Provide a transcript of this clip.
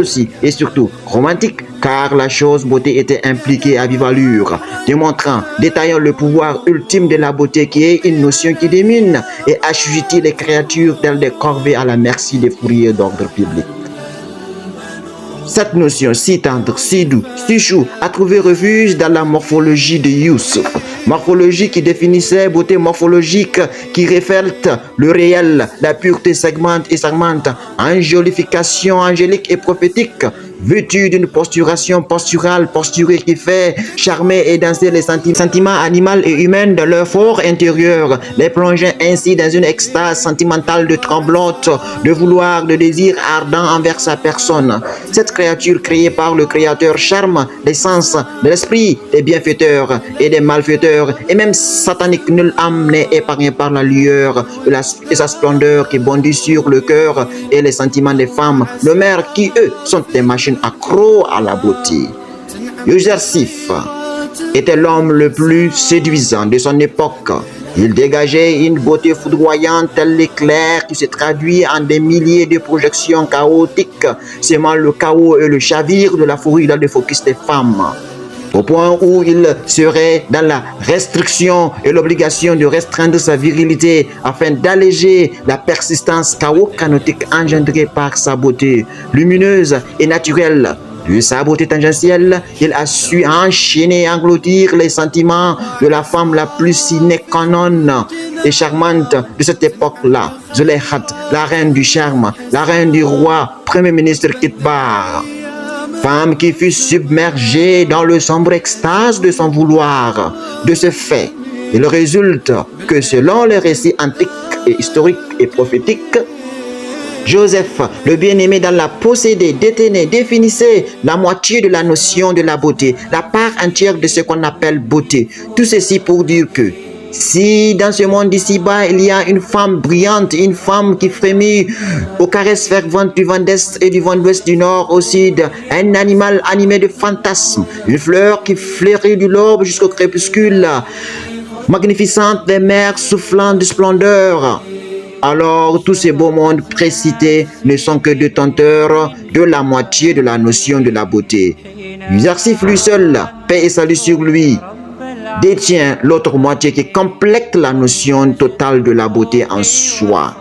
aussi et surtout romantique, car la chose beauté était impliquée à vive allure, détaillant le pouvoir ultime de la beauté qui est une notion qui domine et assujettit les créatures telles des corvées à la merci des fourriers d'ordre public. Cette notion si tendre, si doux, si chou a trouvé refuge dans la morphologie de Youssouf. Morphologie qui définissait beauté morphologique qui reflète le réel, la pureté segmente et segmente, angélification angélique et prophétique, vêtue d'une posturation posturale posturée qui fait charmer et danser les sentiments animaux et humains de leur fort intérieur, les plongeant ainsi dans une extase sentimentale de tremblante, de vouloir, de désir ardent envers sa personne. Cette créature créée par le Créateur charme les sens de l'esprit des bienfaiteurs et des malfaiteurs, et même satanique, nulle âme n'est épargnée par la lueur et sa splendeur qui bondit sur le cœur et les sentiments des femmes, nos mères qui, eux, sont des machines accro à la beauté. Youssouf était l'homme le plus séduisant de son époque. Il dégageait une beauté foudroyante tel l'éclair qui se traduit en des milliers de projections chaotiques, semant le chaos et le chavir de la fourrure dans le focus des femmes. Au point où il serait dans la restriction et l'obligation de restreindre sa virilité afin d'alléger la persistance chaotique engendrée par sa beauté lumineuse et naturelle. De sa beauté tangentielle, il a su enchaîner et engloutir les sentiments de la femme la plus sine qua non et charmante de cette époque-là, Zulaykha, la reine du charme, la reine du roi, premier ministre Kitbar. Femme qui fut submergée dans le sombre extase de son vouloir. De ce fait, il résulte que selon les récits antiques et historiques et prophétiques, Joseph, le bien-aimé dans la possédée, détenait, définissait la moitié de la notion de la beauté, la part entière de ce qu'on appelle beauté. Tout ceci pour dire que si dans ce monde d'ici-bas, il y a une femme brillante, une femme qui frémit aux caresses ferventes du vent d'Est et du vent d'Ouest, du Nord au Sud, un animal animé de fantasmes, une fleur qui fleurit du l'aube jusqu'au crépuscule, magnificente des mers soufflant de splendeur, alors tous ces beaux mondes précités ne sont que détenteurs de la moitié de la notion de la beauté. Youssouf lui seul, paix et salut sur lui, détient l'autre moitié qui complète la notion totale de la beauté en soi.